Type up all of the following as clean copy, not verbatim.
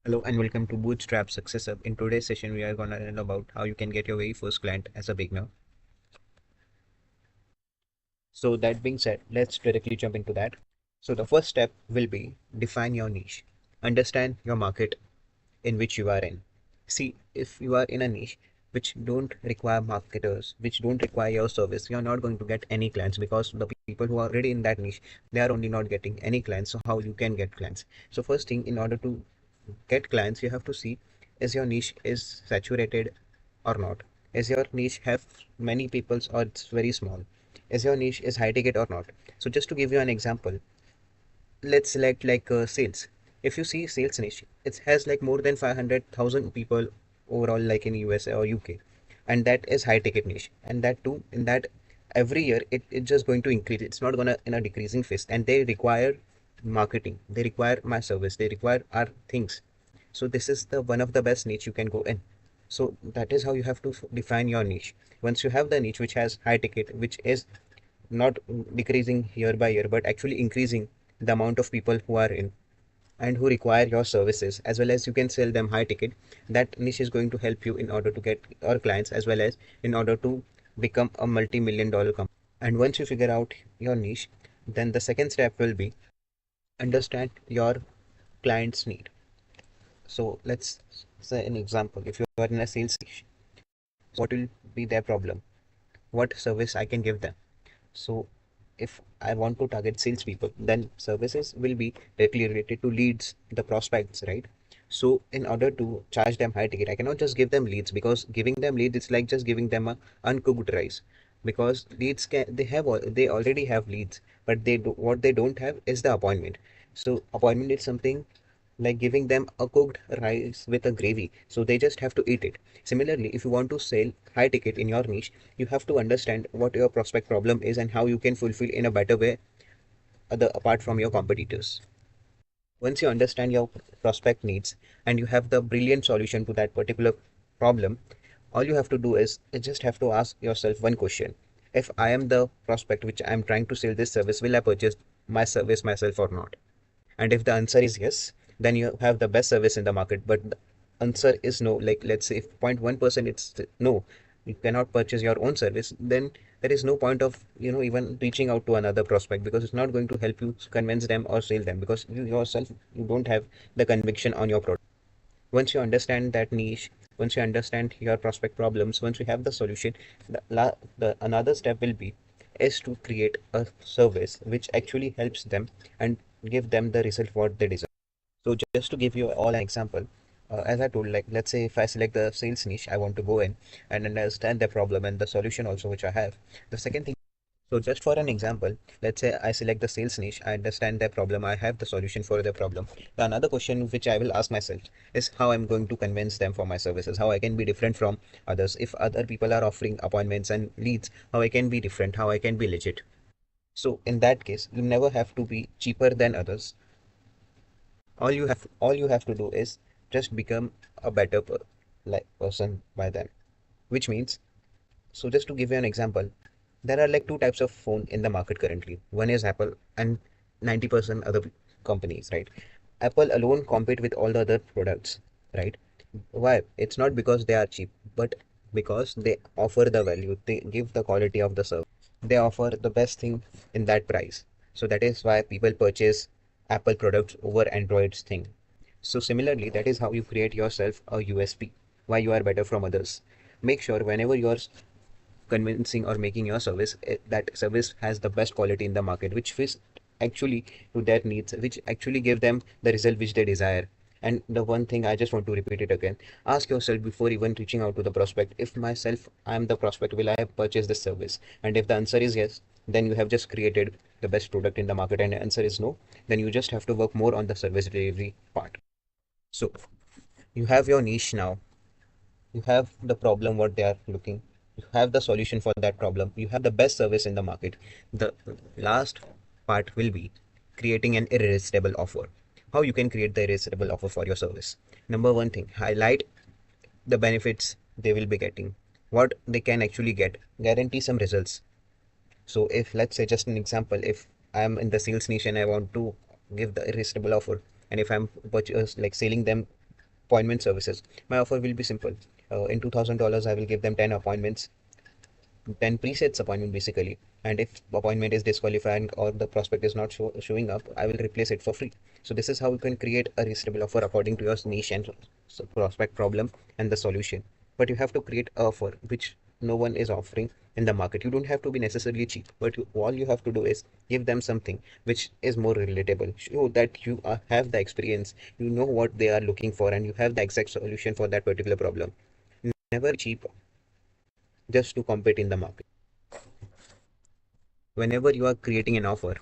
Hello and welcome to Bootstrap Success Hub. In today's session, we are going to learn about how you can get your very first client as a beginner. So that being said, let's directly jump into that. So the first step will be define your niche. Understand your market in which you are in. See, if you are in a niche which don't require marketers, which don't require your service, you're not going to get any clients because the people who are already in that niche, they are only not getting any clients. So how you can get clients? So first thing, in order to get clients, you have to see is your niche is saturated or not. Is your niche have many peoples or it's very small? Is your niche is high ticket or not? So just to give you an example, let's select like sales. If you see sales niche, it has like more than 500,000 people overall, like in USA or UK, and that is high ticket niche. And that too, in that every year it's just going to increase. It's not gonna in a decreasing phase, and they require marketing. They require my service. They require our things. So this is the one of the best niche you can go in. So that is how you have to define your niche. Once you have the niche which has high ticket, which is not decreasing year by year, but actually increasing the amount of people who are in and who require your services, as well as you can sell them high ticket, that niche is going to help you in order to get your clients, as well as in order to become a multi-million dollar company. And once you figure out your niche, then the second step will be understand your client's need. So let's say an example. If you are in a sales niche, what will be their problem? What service I can give them? So if I want to target salespeople, then services will be directly related to leads, the prospects, right? So in order to charge them high ticket, I cannot just give them leads, because giving them leads it's like just giving them a uncooked rice. Because leads can they already have leads, but what they don't have is the appointment. So appointment is something like giving them a cooked rice with a gravy, so they just have to eat it. Similarly, if you want to sell high ticket in your niche, you have to understand what your prospect problem is and how you can fulfill in a better way other apart from your competitors. Once you understand your prospect needs and you have the brilliant solution to that particular problem, all you have to do is you just have to ask yourself one question: if I am the prospect which I am trying to sell this service, will I purchase my service myself or not? And if the answer is yes, then you have the best service in the market. But the answer is no, like let's say if 0.1% it's no, you cannot purchase your own service, then there is no point of even reaching out to another prospect, because it's not going to help you convince them or sell them, because you yourself you don't have the conviction on your product. Once you understand that niche, once you understand your prospect problems, once you have the solution, the another step will be is to create a service which actually helps them and give them the result what they deserve. So just to give you all an example, as I told, like let's say if I select the sales niche, I want to go in and understand the problem and the solution also which I have. The second thing, so just for an example, let's say I select the sales niche, I understand their problem, I have the solution for their problem. The another question which I will ask myself is how I'm going to convince them for my services, how I can be different from others. If other people are offering appointments and leads, how I can be different, how I can be legit. So in that case, you never have to be cheaper than others. All you have to do is just become a better person by them, which means, so just to give you an example, there are like two types of phone in the market currently. One is Apple and 90% other companies, right? Apple alone compete with all the other products, right? Why? It's not because they are cheap, but because they offer the value, they give the quality of the service, they offer the best thing in that price. So that is why people purchase Apple products over Android's thing. So similarly, that is how you create yourself a USP, why you are better from others. Make sure whenever you are convincing or making your service, that service has the best quality in the market, which fits actually to their needs, which actually give them the result which they desire. And the one thing I just want to repeat it again: ask yourself before even reaching out to the prospect, if myself I am the prospect, will I purchase this service? And if the answer is yes, then you have just created the best product in the market. And the answer is no, then you just have to work more on the service delivery part. So you have your niche now, you have the problem what they are looking, you have the solution for that problem, you have the best service in the market. The last part will be creating an irresistible offer. How you can create the irresistible offer for your service: number one thing, highlight the benefits they will be getting, what they can actually get, guarantee some results. So if, let's say, just an example, if I'm in the sales niche and I want to give the irresistible offer, and if I'm like selling them appointment services. My offer will be simple. In $2,000, I will give them 10 appointments, 10 presets appointment basically. And if appointment is disqualifying or the prospect is not showing up, I will replace it for free. So this is how you can create a reasonable offer according to your niche and prospect problem and the solution. But you have to create an offer which no one is offering in the market. You don't have to be necessarily cheap, but all you have to do is give them something which is more relatable. Show that you have the experience, you know what they are looking for, and you have the exact solution for that particular problem. Never cheap just to compete in the market. Whenever you are creating an offer,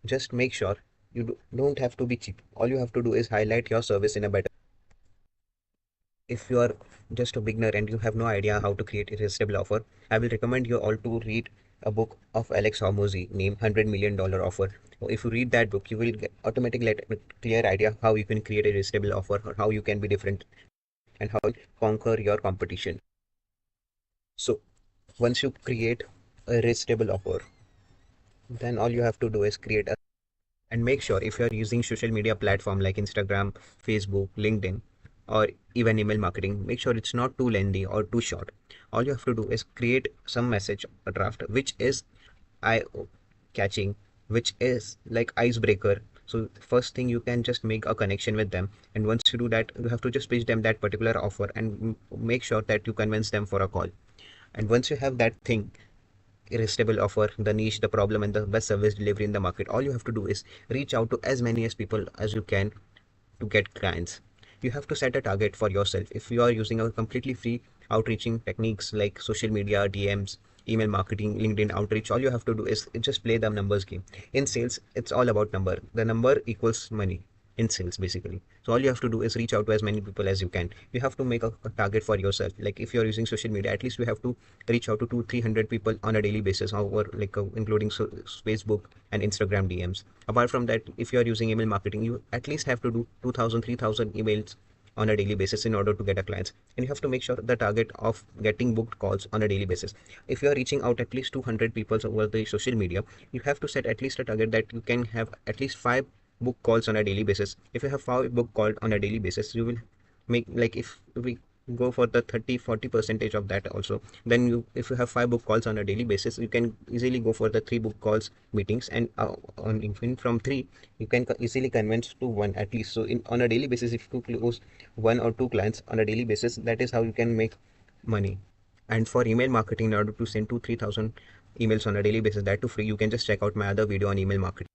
just make sure you don't have to be cheap. All you have to do is highlight your service in a better. If you are just a beginner and you have no idea how to create a irresistible offer, I will recommend you all to read a book of Alex Hormozy named $100 Million Offer. So if you read that book, you will get automatically get a clear idea how you can create a irresistible offer, or how you can be different, and how you conquer your competition. So once you create a irresistible offer, then all you have to do is create a, and make sure if you're using social media platform like Instagram, Facebook, LinkedIn, or even email marketing, make sure it's not too lengthy or too short. All you have to do is create some message, a draft which is eye catching, which is like icebreaker. So first thing, you can just make a connection with them, and once you do that, you have to just pitch them that particular offer and make sure that you convince them for a call. And once you have that thing, irresistible offer, the niche, the problem, and the best service delivery in the market, all you have to do is reach out to as many as people as you can to get clients. You have to set a target for yourself. If you are using a completely free outreaching techniques like social media, DMs, email marketing, LinkedIn outreach, all you have to do is just play the numbers game. In sales, it's all about number. The number equals money in sales basically. So all you have to do is reach out to as many people as you can. You have to make a target for yourself. Like if you're using social media, at least you have to reach out to 200-300 people on a daily basis, or like including Facebook and Instagram DMs. Apart from that, if you are using email marketing, you at least have to do 2,000-3,000 emails on a daily basis in order to get a clients, and you have to make sure the target of getting booked calls on a daily basis. If you are reaching out at least 200 people over the social media, you have to set at least a target that you can have at least 5 book calls on a daily basis. If you have 5 book calls on a daily basis, you will make, like, if we go for the 30-40% of that also, then you, if you have 5 book calls on a daily basis, you can easily go for the 3 book calls meetings, and from 3 you can easily convince to one at least. So in on a daily basis, if you close 1 or 2 clients on a daily basis, that is how you can make money. And for email marketing, in order to send 2-3,000 emails on a daily basis, that too free, you can just check out my other video on email marketing.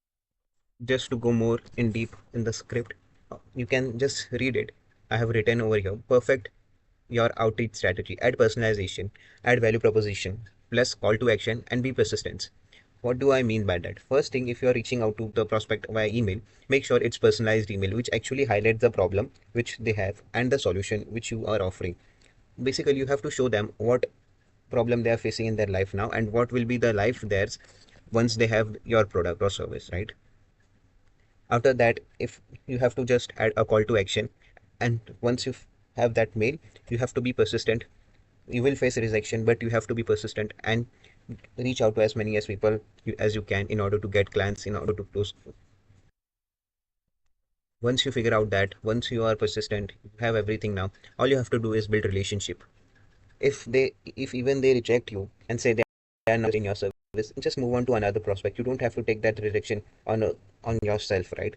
Just to go more in deep in the script, you can just read it. I have written over here: perfect your outreach strategy, add personalization, add value proposition, plus call to action, and be persistent. What do I mean by that? First thing, if you are reaching out to the prospect via email, make sure it's personalized email which actually highlights the problem which they have and the solution which you are offering. Basically, you have to show them what problem they are facing in their life now, and what will be the life theirs once they have your product or service, right? After that, if you have to just add a call to action, and once you have that mail, you have to be persistent. You will face rejection, but you have to be persistent and reach out to as many as people as you can in order to get clients, in order to close. Once you figure out that, once you are persistent, you have everything now, all you have to do is build relationship. If even they reject you and say they are not in your service, just move on to another prospect. You don't have to take that rejection on yourself, right?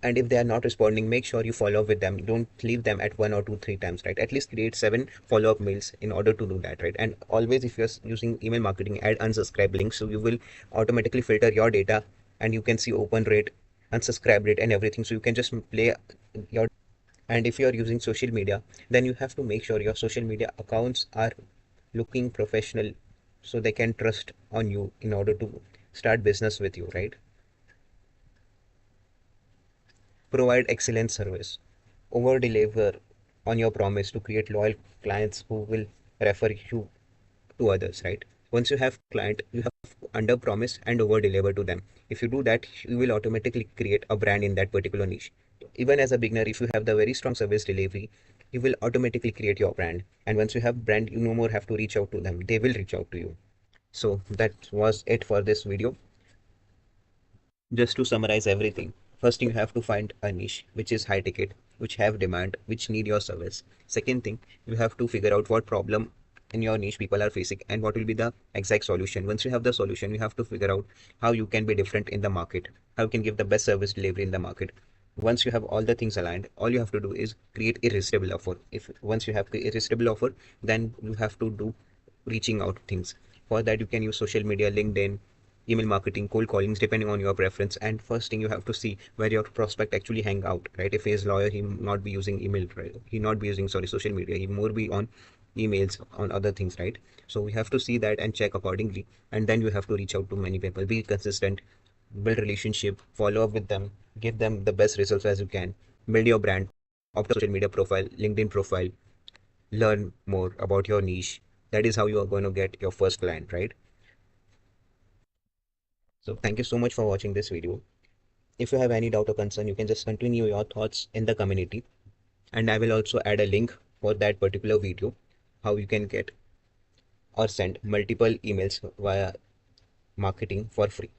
And if they are not responding, make sure you follow up with them. Don't leave them at 1 or 2 3 times, right? At least create 7 follow-up mails in order to do that, right? And always, if you're using email marketing, add unsubscribe links, so you will automatically filter your data, and you can see open rate, unsubscribe rate, and everything, so you can just play your. And if you're using social media, then you have to make sure your social media accounts are looking professional, so they can trust on you in order to start business with you, right? Provide excellent service. Over deliver on your promise to create loyal clients who will refer you to others, right? Once you have client, you have to under promise and over deliver to them. If you do that, you will automatically create a brand in that particular niche. Even as a beginner, if you have the very strong service delivery, you will automatically create your brand. And once you have brand, you no more have to reach out to them. They will reach out to you. So that was it for this video. Just to summarize everything, First thing, you have to find a niche which is high ticket, which have demand, which need your service. Second thing, you have to figure out what problem in your niche people are facing and what will be the exact solution. Once you have the solution, you have to figure out how you can be different in the market, how you can give the best service delivery in the market. Once you have all the things aligned, all you have to do is create irresistible offer. If once you have the irresistible offer, then you have to do reaching out things. For that, you can use social media, LinkedIn, email marketing, cold callings, depending on your preference. And first thing, you have to see where your prospect actually hang out, right? If he is lawyer, he not be using email, right? He not be using, sorry, social media. He more be on emails, on other things, right? So we have to see that and check accordingly. And then you have to reach out to many people, be consistent, build relationship, follow up with them, give them the best results as you can, build your brand, opt social media profile, LinkedIn profile, learn more about your niche. That is how you are going to get your first client, right? So thank you so much for watching this video. If you have any doubt or concern, you can just continue your thoughts in the community, and I will also add a link for that particular video, how you can get or send multiple emails via marketing for free.